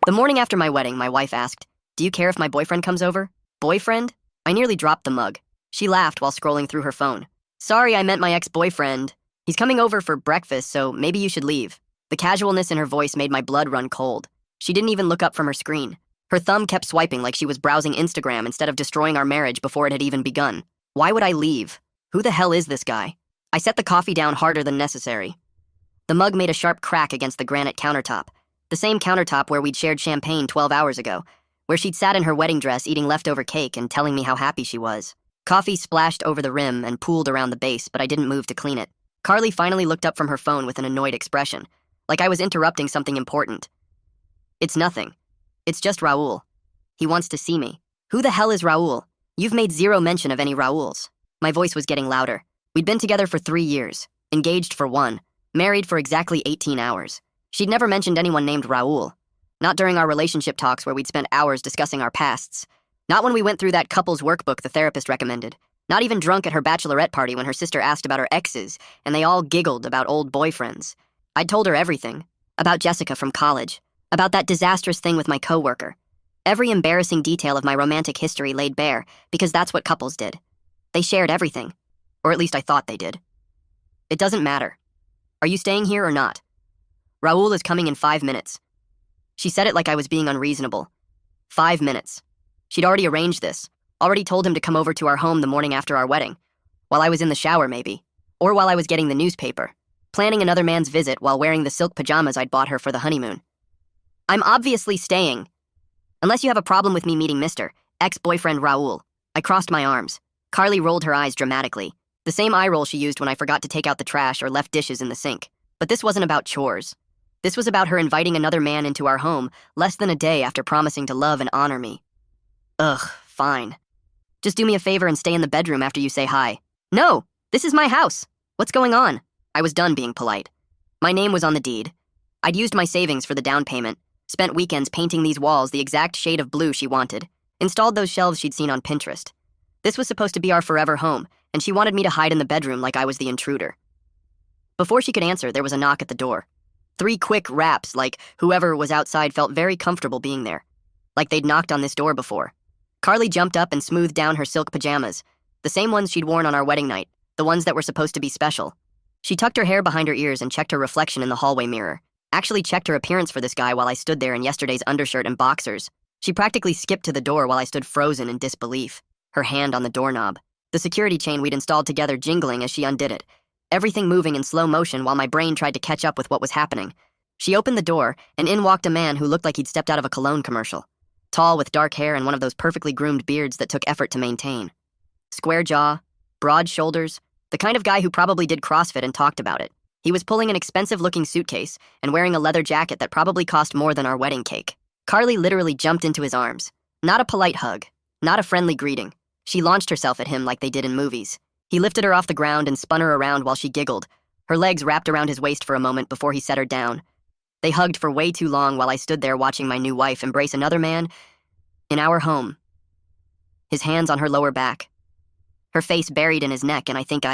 The morning after my wedding, my wife asked, "Do you care if my boyfriend comes over?" Boyfriend? I nearly dropped the mug. She laughed while scrolling through her phone. "Sorry, I meant my ex-boyfriend. He's coming over for breakfast, so maybe you should leave." The casualness in her voice made my blood run cold. She didn't even look up from her screen. Her thumb kept swiping like she was browsing Instagram instead of destroying our marriage before it had even begun. Why would I leave? Who the hell is this guy? I set the coffee down harder than necessary. The mug made a sharp crack against the granite countertop. The same countertop where we'd shared champagne 12 hours ago, where she'd sat in her wedding dress eating leftover cake and telling me how happy she was. Coffee splashed over the rim and pooled around the base, but I didn't move to clean it. Qley finally looked up from her phone with an annoyed expression, like I was interrupting something important. "It's nothing. It's just Raul. He wants to see me." "Who the hell is Raul? You've made zero mention of any Rauls." My voice was getting louder. We'd been together for 3 years, engaged for 1, married for exactly 18 hours. She'd never mentioned anyone named Raul. Not during our relationship talks where we'd spent hours discussing our pasts. Not when we went through that couple's workbook the therapist recommended. Not even drunk at her bachelorette party when her sister asked about her exes and they all giggled about old boyfriends. I'd told her everything. About Jessica from college. About that disastrous thing with my coworker. Every embarrassing detail of my romantic history laid bare because that's what couples did. They shared everything. Or at least I thought they did. "It doesn't matter. Are you staying here or not? Raul is coming in 5 minutes." She said it like I was being unreasonable. 5 minutes. She'd already arranged this, already told him to come over to our home the morning after our wedding. While I was in the shower, maybe. Or while I was getting the newspaper. Planning another man's visit while wearing the silk pajamas I'd bought her for the honeymoon. "I'm obviously staying. Unless you have a problem with me meeting Mr. ex-boyfriend Raul." I crossed my arms. Qley rolled her eyes dramatically. The same eye roll she used when I forgot to take out the trash or left dishes in the sink. But this wasn't about chores. This was about her inviting another man into our home less than a day after promising to love and honor me. Ugh, fine. "Just do me a favor and stay in the bedroom after you say hi." "No, this is my house. What's going on?" I was done being polite. My name was on the deed. I'd used my savings for the down payment, spent weekends painting these walls the exact shade of blue she wanted, installed those shelves she'd seen on Pinterest. This was supposed to be our forever home, and she wanted me to hide in the bedroom like I was the intruder. Before she could answer, there was a knock at the door. 3 quick raps, like whoever was outside felt very comfortable being there. Like they'd knocked on this door before. Qley jumped up and smoothed down her silk pajamas, the same ones she'd worn on our wedding night, the ones that were supposed to be special. She tucked her hair behind her ears and checked her reflection in the hallway mirror. Actually checked her appearance for this guy while I stood there in yesterday's undershirt and boxers. She practically skipped to the door while I stood frozen in disbelief, her hand on the doorknob. The security chain we'd installed together jingling as she undid it. Everything moving in slow motion while my brain tried to catch up with what was happening. She opened the door, and in walked a man who looked like he'd stepped out of a cologne commercial. Tall with dark hair and one of those perfectly groomed beards that took effort to maintain. Square jaw, broad shoulders, the kind of guy who probably did CrossFit and talked about it. He was pulling an expensive-looking suitcase and wearing a leather jacket that probably cost more than our wedding cake. Qley literally jumped into his arms. Not a polite hug, not a friendly greeting. She launched herself at him like they did in movies. He lifted her off the ground and spun her around while she giggled, her legs wrapped around his waist for a moment before he set her down. They hugged for way too long while I stood there watching my new wife embrace another man in our home. His hands on her lower back. Her face buried in his neck, and I think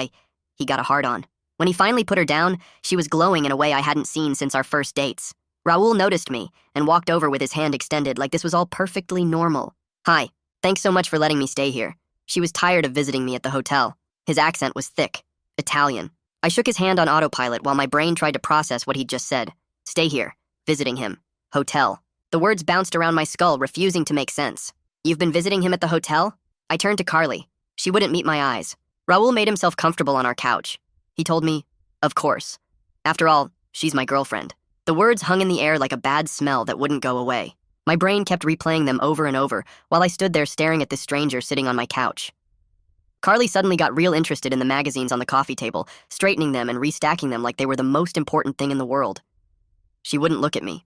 he got a hard-on. When he finally put her down, she was glowing in a way I hadn't seen since our first dates. Raul noticed me and walked over with his hand extended like this was all perfectly normal. "Hi, thanks so much for letting me stay here." She was tired of visiting me at the hotel. His accent was thick, Italian. I shook his hand on autopilot while my brain tried to process what he'd just said. Stay here, visiting him, hotel. The words bounced around my skull, refusing to make sense. "You've been visiting him at the hotel?" I turned to Qley. She wouldn't meet my eyes. Raul made himself comfortable on our couch. He told me, "Of course. After all, she's my girlfriend." The words hung in the air like a bad smell that wouldn't go away. My brain kept replaying them over and over while I stood there staring at this stranger sitting on my couch. Qley suddenly got real interested in the magazines on the coffee table, straightening them and restacking them like they were the most important thing in the world. She wouldn't look at me.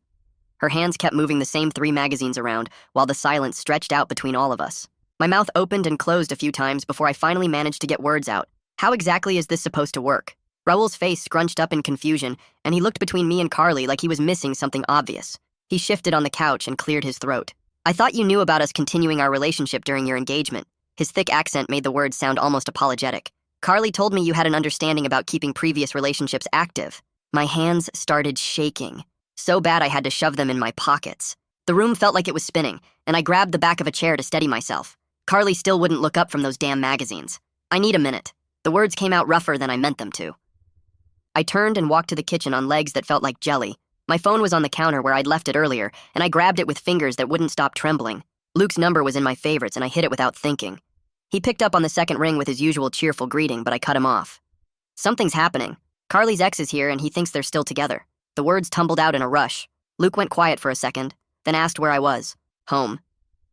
Her hands kept moving the same 3 magazines around while the silence stretched out between all of us. My mouth opened and closed a few times before I finally managed to get words out. How exactly is this supposed to work? Raul's face scrunched up in confusion, and he looked between me and Qley like he was missing something obvious. He shifted on the couch and cleared his throat. "I thought you knew about us continuing our relationship during your engagement." His thick accent made the words sound almost apologetic. "Qley told me you had an understanding about keeping previous relationships active." My hands started shaking. So bad I had to shove them in my pockets. The room felt like it was spinning, and I grabbed the back of a chair to steady myself. Qley still wouldn't look up from those damn magazines. I need a minute. The words came out rougher than I meant them to. I turned and walked to the kitchen on legs that felt like jelly. My phone was on the counter where I'd left it earlier, and I grabbed it with fingers that wouldn't stop trembling. Luke's number was in my favorites, and I hit it without thinking. He picked up on the second ring with his usual cheerful greeting, but I cut him off. Something's happening. Qley's ex is here, and he thinks they're still together. The words tumbled out in a rush. Luke went quiet for a second, then asked where I was. Home.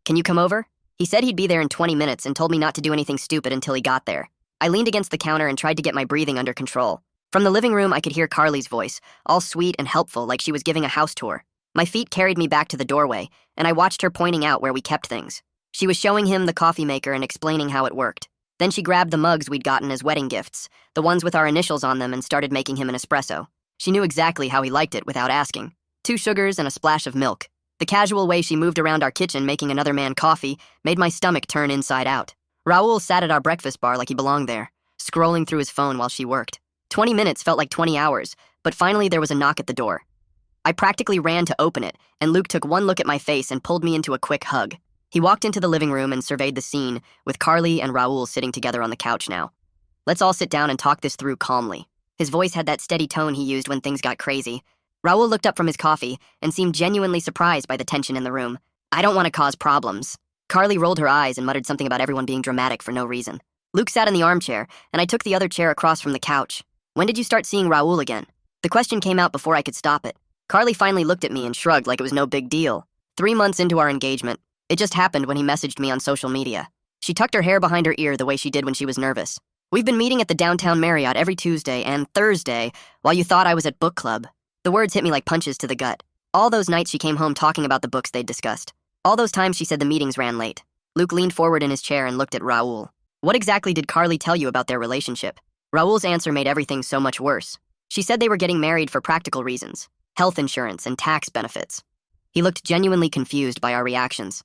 Can you come over? He said he'd be there in 20 minutes and told me not to do anything stupid until he got there. I leaned against the counter and tried to get my breathing under control. From the living room, I could hear Qley's voice, all sweet and helpful like she was giving a house tour. My feet carried me back to the doorway, and I watched her pointing out where we kept things. She was showing him the coffee maker and explaining how it worked. Then she grabbed the mugs we'd gotten as wedding gifts, the ones with our initials on them, and started making him an espresso. She knew exactly how he liked it without asking. 2 sugars and a splash of milk. The casual way she moved around our kitchen making another man coffee made my stomach turn inside out. Raul sat at our breakfast bar like he belonged there, scrolling through his phone while she worked. 20 minutes felt like 20 hours, but finally there was a knock at the door. I practically ran to open it, and Luke took one look at my face and pulled me into a quick hug. He walked into the living room and surveyed the scene, with Qley and Raul sitting together on the couch now. Let's all sit down and talk this through calmly. His voice had that steady tone he used when things got crazy. Raul looked up from his coffee and seemed genuinely surprised by the tension in the room. I don't want to cause problems. Qley rolled her eyes and muttered something about everyone being dramatic for no reason. Luke sat in the armchair, and I took the other chair across from the couch. When did you start seeing Raul again? The question came out before I could stop it. Qley finally looked at me and shrugged like it was no big deal. 3 months into our engagement. It just happened when he messaged me on social media. She tucked her hair behind her ear the way she did when she was nervous. We've been meeting at the downtown Marriott every Tuesday and Thursday while you thought I was at book club. The words hit me like punches to the gut. All those nights she came home talking about the books they'd discussed. All those times she said the meetings ran late. Luke leaned forward in his chair and looked at Raul. What exactly did Qley tell you about their relationship? Raul's answer made everything so much worse. She said they were getting married for practical reasons. Health insurance and tax benefits. He looked genuinely confused by our reactions.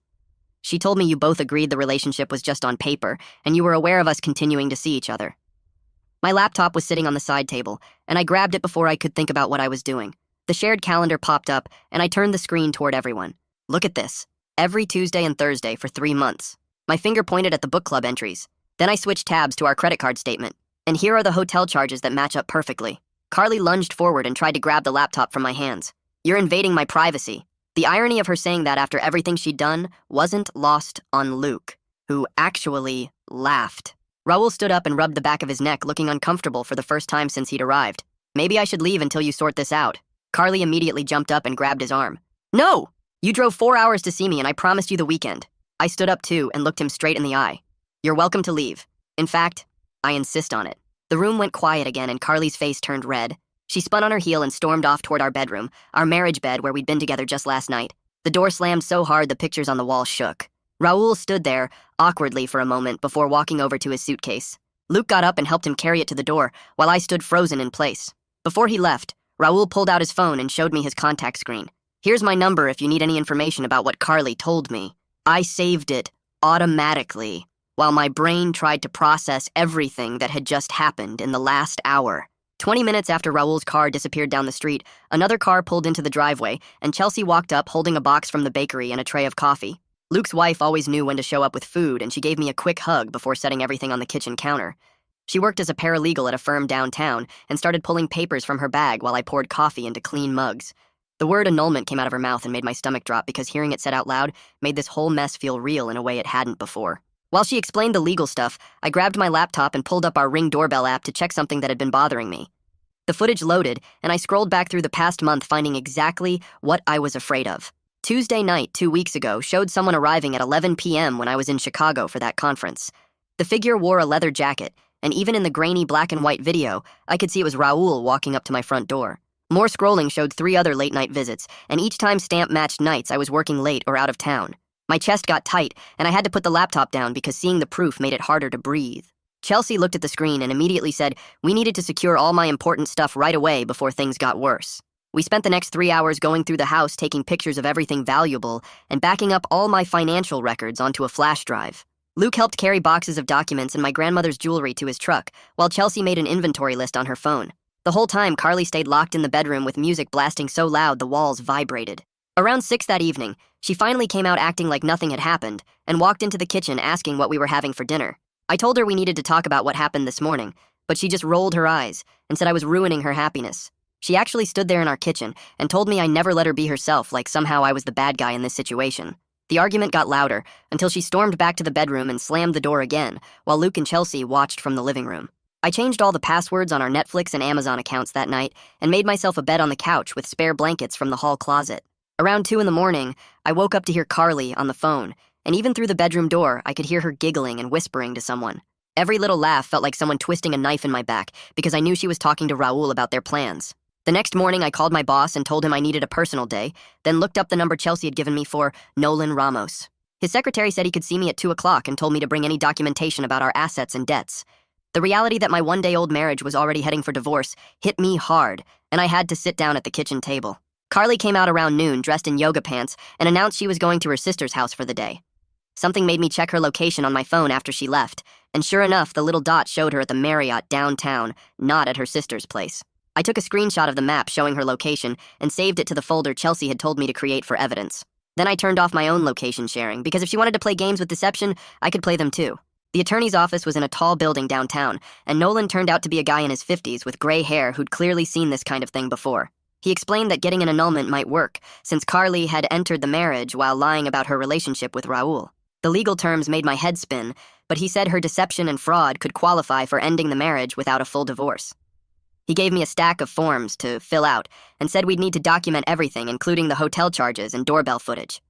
She told me you both agreed the relationship was just on paper, and you were aware of us continuing to see each other. My laptop was sitting on the side table, and I grabbed it before I could think about what I was doing. The shared calendar popped up, and I turned the screen toward everyone. Look at this. Every Tuesday and Thursday for 3 months. My finger pointed at the book club entries. Then I switched tabs to our credit card statement. And here are the hotel charges that match up perfectly. Qley lunged forward and tried to grab the laptop from my hands. You're invading my privacy. The irony of her saying that after everything she'd done wasn't lost on Luke, who actually laughed. Raul stood up and rubbed the back of his neck, looking uncomfortable for the first time since he'd arrived. Maybe I should leave until you sort this out. Qley immediately jumped up and grabbed his arm. No! You drove 4 hours to see me and I promised you the weekend. I stood up too and looked him straight in the eye. You're welcome to leave. In fact, I insist on it. The room went quiet again and Qley's face turned red. She spun on her heel and stormed off toward our bedroom, our marriage bed where we'd been together just last night. The door slammed so hard the pictures on the wall shook. Raul stood there, awkwardly for a moment before walking over to his suitcase. Luke got up and helped him carry it to the door, while I stood frozen in place. Before he left, Raul pulled out his phone and showed me his contact screen. Here's my number if you need any information about what Qley told me. I saved it automatically, while my brain tried to process everything that had just happened in the last hour. 20 minutes after Raul's car disappeared down the street, another car pulled into the driveway, and Chelsea walked up holding a box from the bakery and a tray of coffee. Luke's wife always knew when to show up with food, and she gave me a quick hug before setting everything on the kitchen counter. She worked as a paralegal at a firm downtown and started pulling papers from her bag while I poured coffee into clean mugs. The word annulment came out of her mouth and made my stomach drop because hearing it said out loud made this whole mess feel real in a way it hadn't before. While she explained the legal stuff, I grabbed my laptop and pulled up our Ring doorbell app to check something that had been bothering me. The footage loaded, and I scrolled back through the past month finding exactly what I was afraid of. Tuesday night 2 weeks ago showed someone arriving at 11 p.m. when I was in Chicago for that conference. The figure wore a leather jacket, and even in the grainy black and white video, I could see it was Raul walking up to my front door. More scrolling showed 3 other late-night visits, and each time stamp matched nights I was working late or out of town. My chest got tight, and I had to put the laptop down because seeing the proof made it harder to breathe. Chelsea looked at the screen and immediately said we needed to secure all my important stuff right away before things got worse. We spent the next 3 hours going through the house taking pictures of everything valuable and backing up all my financial records onto a flash drive. Luke helped carry boxes of documents and my grandmother's jewelry to his truck, while Chelsea made an inventory list on her phone. The whole time, Qley stayed locked in the bedroom with music blasting so loud the walls vibrated. Around 6 that evening, she finally came out acting like nothing had happened and walked into the kitchen asking what we were having for dinner. I told her we needed to talk about what happened this morning, but she just rolled her eyes and said I was ruining her happiness. She actually stood there in our kitchen and told me I never let her be herself, like somehow I was the bad guy in this situation. The argument got louder until she stormed back to the bedroom and slammed the door again, while Luke and Chelsea watched from the living room. I changed all the passwords on our Netflix and Amazon accounts that night and made myself a bed on the couch with spare blankets from the hall closet. Around 2 in the morning, I woke up to hear Qley on the phone, and even through the bedroom door, I could hear her giggling and whispering to someone. Every little laugh felt like someone twisting a knife in my back because I knew she was talking to Raul about their plans. The next morning, I called my boss and told him I needed a personal day, then looked up the number Chelsea had given me for Nolan Ramos. His secretary said he could see me at 2 o'clock and told me to bring any documentation about our assets and debts. The reality that my one-day-old marriage was already heading for divorce hit me hard, and I had to sit down at the kitchen table. Qley came out around noon, dressed in yoga pants, and announced she was going to her sister's house for the day. Something made me check her location on my phone after she left, and sure enough, the little dot showed her at the Marriott downtown, not at her sister's place. I took a screenshot of the map showing her location and saved it to the folder Chelsea had told me to create for evidence. Then I turned off my own location sharing, because if she wanted to play games with deception, I could play them too. The attorney's office was in a tall building downtown, and Nolan turned out to be a guy in his 50s with gray hair who'd clearly seen this kind of thing before. He explained that getting an annulment might work, since Qley had entered the marriage while lying about her relationship with Raul. The legal terms made my head spin, but he said her deception and fraud could qualify for ending the marriage without a full divorce. He gave me a stack of forms to fill out and said we'd need to document everything, including the hotel charges and doorbell footage.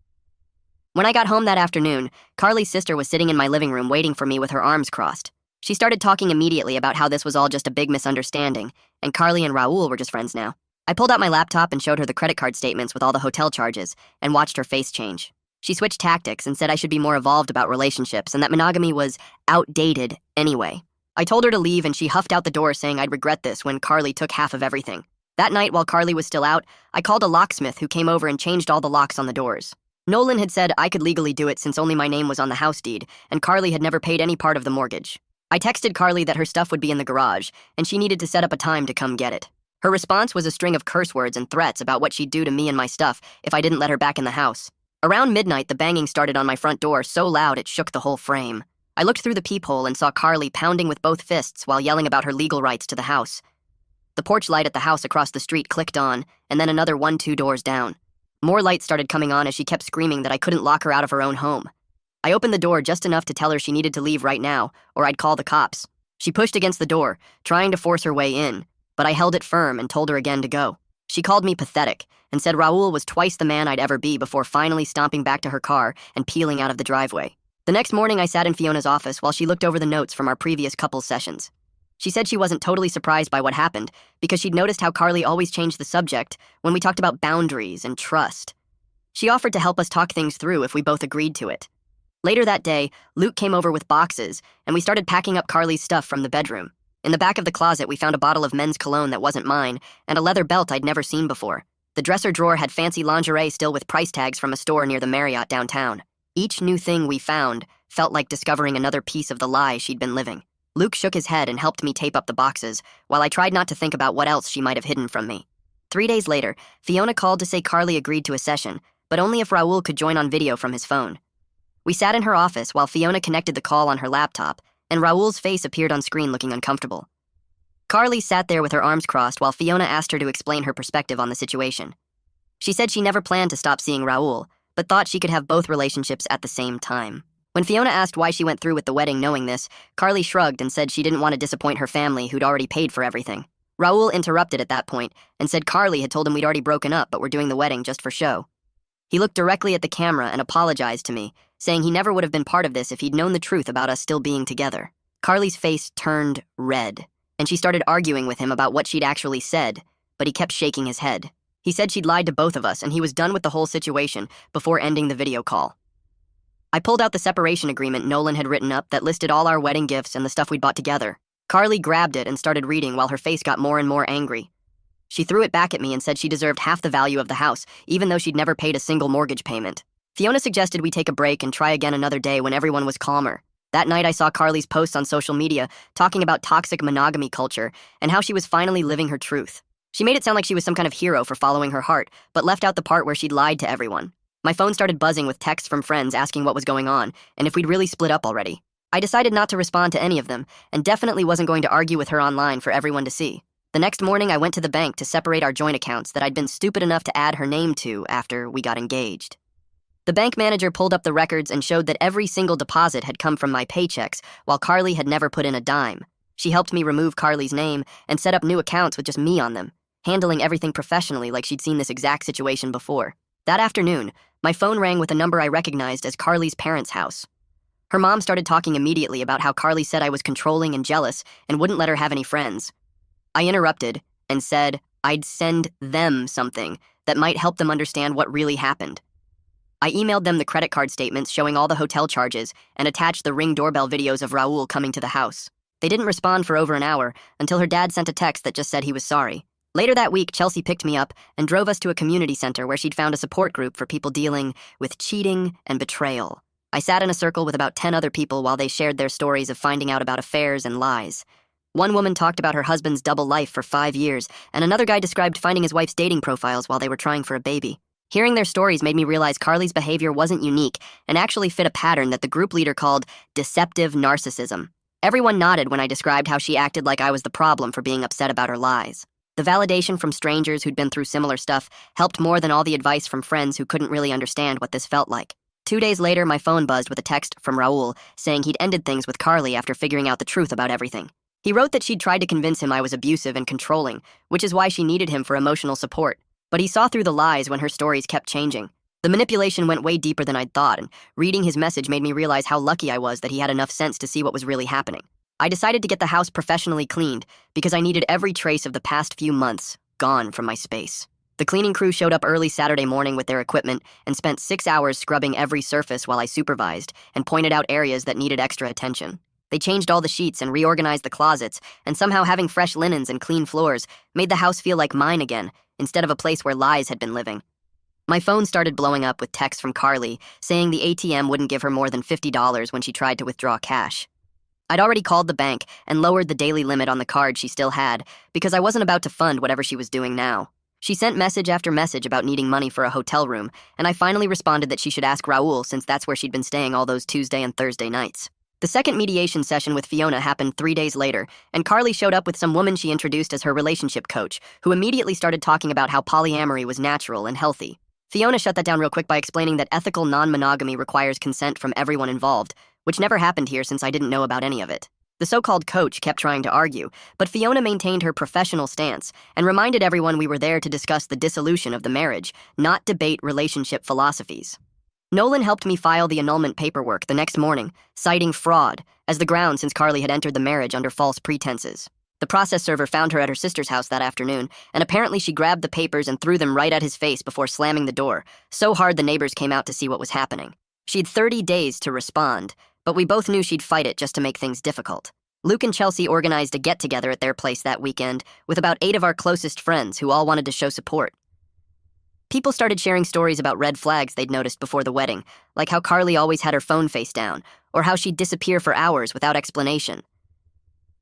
When I got home that afternoon, Qley's sister was sitting in my living room waiting for me with her arms crossed. She started talking immediately about how this was all just a big misunderstanding, and Qley and Raul were just friends now. I pulled out my laptop and showed her the credit card statements with all the hotel charges and watched her face change. She switched tactics and said I should be more evolved about relationships and that monogamy was outdated anyway. I told her to leave and she huffed out the door saying I'd regret this when Qley took half of everything. That night, while Qley was still out, I called a locksmith who came over and changed all the locks on the doors. Nolan had said I could legally do it since only my name was on the house deed, and Qley had never paid any part of the mortgage. I texted Qley that her stuff would be in the garage, and she needed to set up a time to come get it. Her response was a string of curse words and threats about what she'd do to me and my stuff if I didn't let her back in the house. Around midnight, the banging started on my front door so loud it shook the whole frame. I looked through the peephole and saw Qley pounding with both fists while yelling about her legal rights to the house. The porch light at the house across the street clicked on, and then another 1-2 doors down. More lights started coming on as she kept screaming that I couldn't lock her out of her own home. I opened the door just enough to tell her she needed to leave right now, or I'd call the cops. She pushed against the door, trying to force her way in, but I held it firm and told her again to go. She called me pathetic and said Raul was twice the man I'd ever be before finally stomping back to her car and peeling out of the driveway. The next morning, I sat in Fiona's office while she looked over the notes from our previous couples sessions. She said she wasn't totally surprised by what happened because she'd noticed how Qley always changed the subject when we talked about boundaries and trust. She offered to help us talk things through if we both agreed to it. Later that day, Luke came over with boxes, and we started packing up Qley's stuff from the bedroom. In the back of the closet, we found a bottle of men's cologne that wasn't mine and a leather belt I'd never seen before. The dresser drawer had fancy lingerie still with price tags from a store near the Marriott downtown. Each new thing we found felt like discovering another piece of the lie she'd been living. Luke shook his head and helped me tape up the boxes, while I tried not to think about what else she might have hidden from me. 3 days later, Fiona called to say Qley agreed to a session, but only if Raul could join on video from his phone. We sat in her office while Fiona connected the call on her laptop, and Raul's face appeared on screen looking uncomfortable. Qley sat there with her arms crossed while Fiona asked her to explain her perspective on the situation. She said she never planned to stop seeing Raul, but thought she could have both relationships at the same time. When Fiona asked why she went through with the wedding knowing this, Qley shrugged and said she didn't want to disappoint her family who'd already paid for everything. Raul interrupted at that point and said Qley had told him we'd already broken up but were doing the wedding just for show. He looked directly at the camera and apologized to me, saying he never would have been part of this if he'd known the truth about us still being together. Qley's face turned red, and she started arguing with him about what she'd actually said, but he kept shaking his head. He said she'd lied to both of us and he was done with the whole situation before ending the video call. I pulled out the separation agreement Nolan had written up that listed all our wedding gifts and the stuff we'd bought together. Qley grabbed it and started reading while her face got more and more angry. She threw it back at me and said she deserved half the value of the house, even though she'd never paid a single mortgage payment. Fiona suggested we take a break and try again another day when everyone was calmer. That night I saw Qley's posts on social media talking about toxic monogamy culture and how she was finally living her truth. She made it sound like she was some kind of hero for following her heart, but left out the part where she'd lied to everyone. My phone started buzzing with texts from friends asking what was going on and if we'd really split up already. I decided not to respond to any of them and definitely wasn't going to argue with her online for everyone to see. The next morning, I went to the bank to separate our joint accounts that I'd been stupid enough to add her name to after we got engaged. The bank manager pulled up the records and showed that every single deposit had come from my paychecks, while Qley had never put in a dime. She helped me remove Qley's name and set up new accounts with just me on them, handling everything professionally like she'd seen this exact situation before. That afternoon, my phone rang with a number I recognized as Qley's parents' house. Her mom started talking immediately about how Qley said I was controlling and jealous and wouldn't let her have any friends. I interrupted and said I'd send them something that might help them understand what really happened. I emailed them the credit card statements showing all the hotel charges and attached the Ring doorbell videos of Raul coming to the house. They didn't respond for over an hour until her dad sent a text that just said he was sorry. Later that week, Chelsea picked me up and drove us to a community center where she'd found a support group for people dealing with cheating and betrayal. I sat in a circle with about 10 other people while they shared their stories of finding out about affairs and lies. One woman talked about her husband's double life for 5 years, and another guy described finding his wife's dating profiles while they were trying for a baby. Hearing their stories made me realize Qley's behavior wasn't unique and actually fit a pattern that the group leader called deceptive narcissism. Everyone nodded when I described how she acted like I was the problem for being upset about her lies. The validation from strangers who'd been through similar stuff helped more than all the advice from friends who couldn't really understand what this felt like. 2 days later, my phone buzzed with a text from Raul saying he'd ended things with Qley after figuring out the truth about everything. He wrote that she'd tried to convince him I was abusive and controlling, which is why she needed him for emotional support. But he saw through the lies when her stories kept changing. The manipulation went way deeper than I'd thought, and reading his message made me realize how lucky I was that he had enough sense to see what was really happening. I decided to get the house professionally cleaned because I needed every trace of the past few months gone from my space. The cleaning crew showed up early Saturday morning with their equipment and spent 6 hours scrubbing every surface while I supervised and pointed out areas that needed extra attention. They changed all the sheets and reorganized the closets, and somehow having fresh linens and clean floors made the house feel like mine again, instead of a place where lies had been living. My phone started blowing up with texts from Qley saying the ATM wouldn't give her more than $50 when she tried to withdraw cash. I'd already called the bank and lowered the daily limit on the card she still had because I wasn't about to fund whatever she was doing now. She sent message after message about needing money for a hotel room, and I finally responded that she should ask Raul since that's where she'd been staying all those Tuesday and Thursday nights. The second mediation session with Fiona happened 3 days later, and Qley showed up with some woman she introduced as her relationship coach, who immediately started talking about how polyamory was natural and healthy. Fiona shut that down real quick by explaining that ethical non-monogamy requires consent from everyone involved, which never happened here since I didn't know about any of it. The so-called coach kept trying to argue, but Fiona maintained her professional stance and reminded everyone we were there to discuss the dissolution of the marriage, not debate relationship philosophies. Nolan helped me file the annulment paperwork the next morning, citing fraud as the ground since Qley had entered the marriage under false pretenses. The process server found her at her sister's house that afternoon, and apparently she grabbed the papers and threw them right at his face before slamming the door, so hard the neighbors came out to see what was happening. She'd 30 days to respond, but we both knew she'd fight it just to make things difficult. Luke and Chelsea organized a get-together at their place that weekend with about 8 of our closest friends who all wanted to show support. People started sharing stories about red flags they'd noticed before the wedding, like how Qley always had her phone face down, or how she'd disappear for hours without explanation.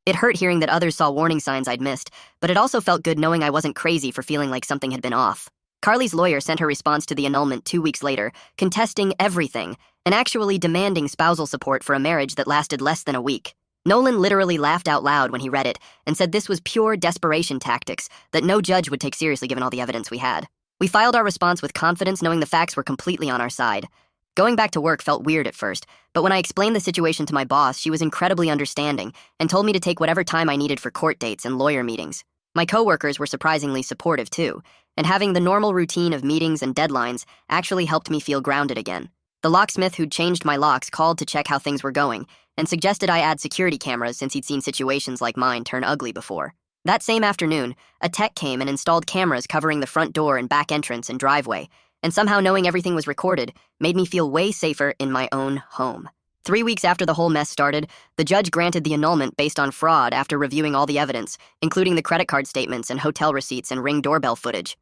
It hurt hearing that others saw warning signs I'd missed, but it also felt good knowing I wasn't crazy for feeling like something had been off. Qley's lawyer sent her response to the annulment 2 weeks later, contesting everything, and actually demanding spousal support for a marriage that lasted less than a week. Nolan literally laughed out loud when he read it, and said this was pure desperation tactics that no judge would take seriously given all the evidence we had. We filed our response with confidence, knowing the facts were completely on our side. Going back to work felt weird at first, but when I explained the situation to my boss, she was incredibly understanding and told me to take whatever time I needed for court dates and lawyer meetings. My coworkers were surprisingly supportive too, and having the normal routine of meetings and deadlines actually helped me feel grounded again. The locksmith who'd changed my locks called to check how things were going and suggested I add security cameras since he'd seen situations like mine turn ugly before. That same afternoon, a tech came and installed cameras covering the front door and back entrance and driveway, and somehow knowing everything was recorded made me feel way safer in my own home. 3 weeks after the whole mess started, the judge granted the annulment based on fraud after reviewing all the evidence, including the credit card statements and hotel receipts and Ring doorbell footage.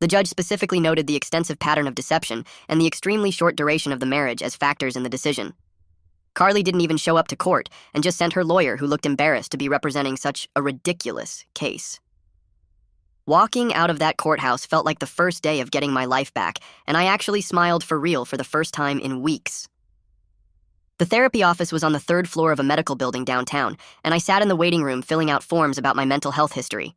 The judge specifically noted the extensive pattern of deception and the extremely short duration of the marriage as factors in the decision. Qley didn't even show up to court and just sent her lawyer, who looked embarrassed to be representing such a ridiculous case. Walking out of that courthouse felt like the first day of getting my life back, and I actually smiled for real for the first time in weeks. The therapy office was on the third floor of a medical building downtown, and I sat in the waiting room filling out forms about my mental health history.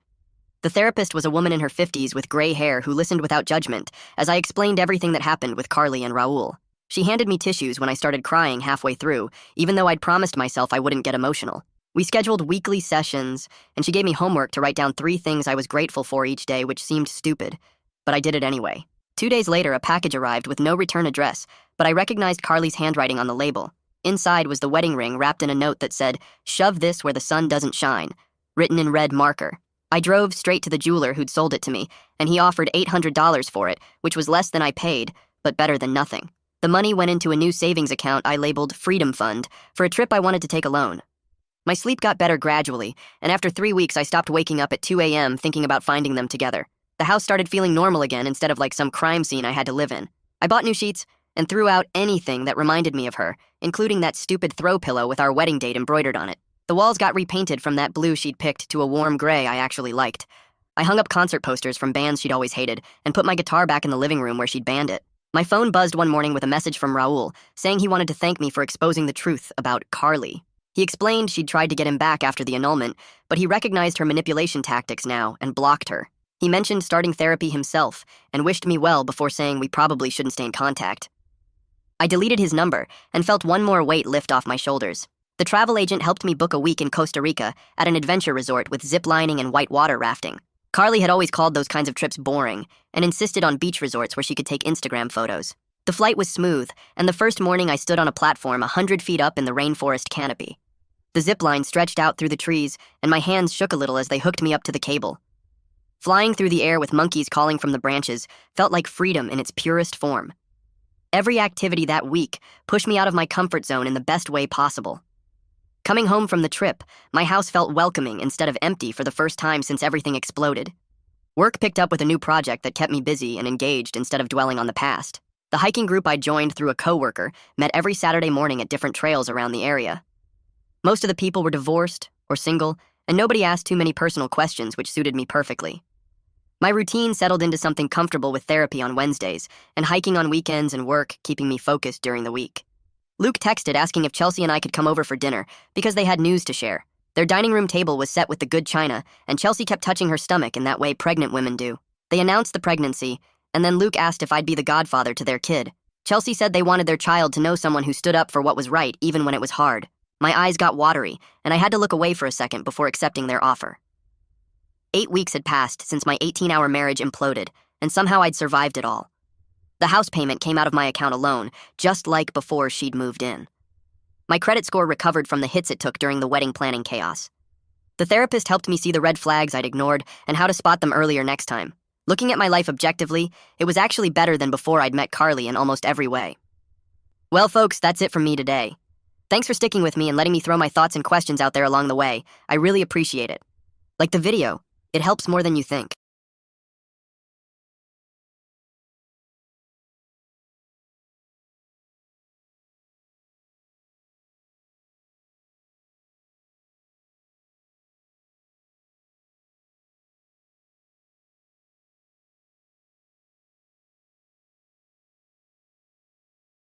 The therapist was a woman in her 50s with gray hair who listened without judgment as I explained everything that happened with Qley and Raul. She handed me tissues when I started crying halfway through, even though I'd promised myself I wouldn't get emotional. We scheduled weekly sessions, and she gave me homework to write down 3 things I was grateful for each day, which seemed stupid, but I did it anyway. 2 days later, a package arrived with no return address, but I recognized Qley's handwriting on the label. Inside was the wedding ring wrapped in a note that said, "Shove this where the sun doesn't shine," written in red marker. I drove straight to the jeweler who'd sold it to me, and he offered $800 for it, which was less than I paid, but better than nothing. The money went into a new savings account I labeled Freedom Fund for a trip I wanted to take alone. My sleep got better gradually, and after 3 weeks I stopped waking up at 2 a.m. thinking about finding them together. The house started feeling normal again instead of like some crime scene I had to live in. I bought new sheets and threw out anything that reminded me of her, including that stupid throw pillow with our wedding date embroidered on it. The walls got repainted from that blue she'd picked to a warm gray I actually liked. I hung up concert posters from bands she'd always hated and put my guitar back in the living room where she'd banned it. My phone buzzed one morning with a message from Raul saying he wanted to thank me for exposing the truth about Qley. He explained she'd tried to get him back after the annulment, but he recognized her manipulation tactics now and blocked her. He mentioned starting therapy himself and wished me well before saying we probably shouldn't stay in contact. I deleted his number and felt one more weight lift off my shoulders. The travel agent helped me book a week in Costa Rica at an adventure resort with zip lining and whitewater rafting. Qley had always called those kinds of trips boring and insisted on beach resorts where she could take Instagram photos. The flight was smooth, and the first morning I stood on a platform 100 feet up in the rainforest canopy. The zip line stretched out through the trees, and my hands shook a little as they hooked me up to the cable. Flying through the air with monkeys calling from the branches felt like freedom in its purest form. Every activity that week pushed me out of my comfort zone in the best way possible. Coming home from the trip, my house felt welcoming instead of empty for the first time since everything exploded. Work picked up with a new project that kept me busy and engaged instead of dwelling on the past. The hiking group I joined through a coworker met every Saturday morning at different trails around the area. Most of the people were divorced or single, and nobody asked too many personal questions, which suited me perfectly. My routine settled into something comfortable with therapy on Wednesdays and hiking on weekends and work keeping me focused during the week. Luke texted asking if Chelsea and I could come over for dinner because they had news to share. Their dining room table was set with the good china, and Chelsea kept touching her stomach in that way pregnant women do. They announced the pregnancy, and then Luke asked if I'd be the godfather to their kid. Chelsea said they wanted their child to know someone who stood up for what was right even when it was hard. My eyes got watery, and I had to look away for a second before accepting their offer. 8 weeks had passed since my 18-hour marriage imploded, and somehow I'd survived it all. The house payment came out of my account alone, just like before she'd moved in. My credit score recovered from the hits it took during the wedding planning chaos. The therapist helped me see the red flags I'd ignored and how to spot them earlier next time. Looking at my life objectively, it was actually better than before I'd met Qley in almost every way. Well, folks, that's it from me today. Thanks for sticking with me and letting me throw my thoughts and questions out there along the way. I really appreciate it. Like the video, it helps more than you think.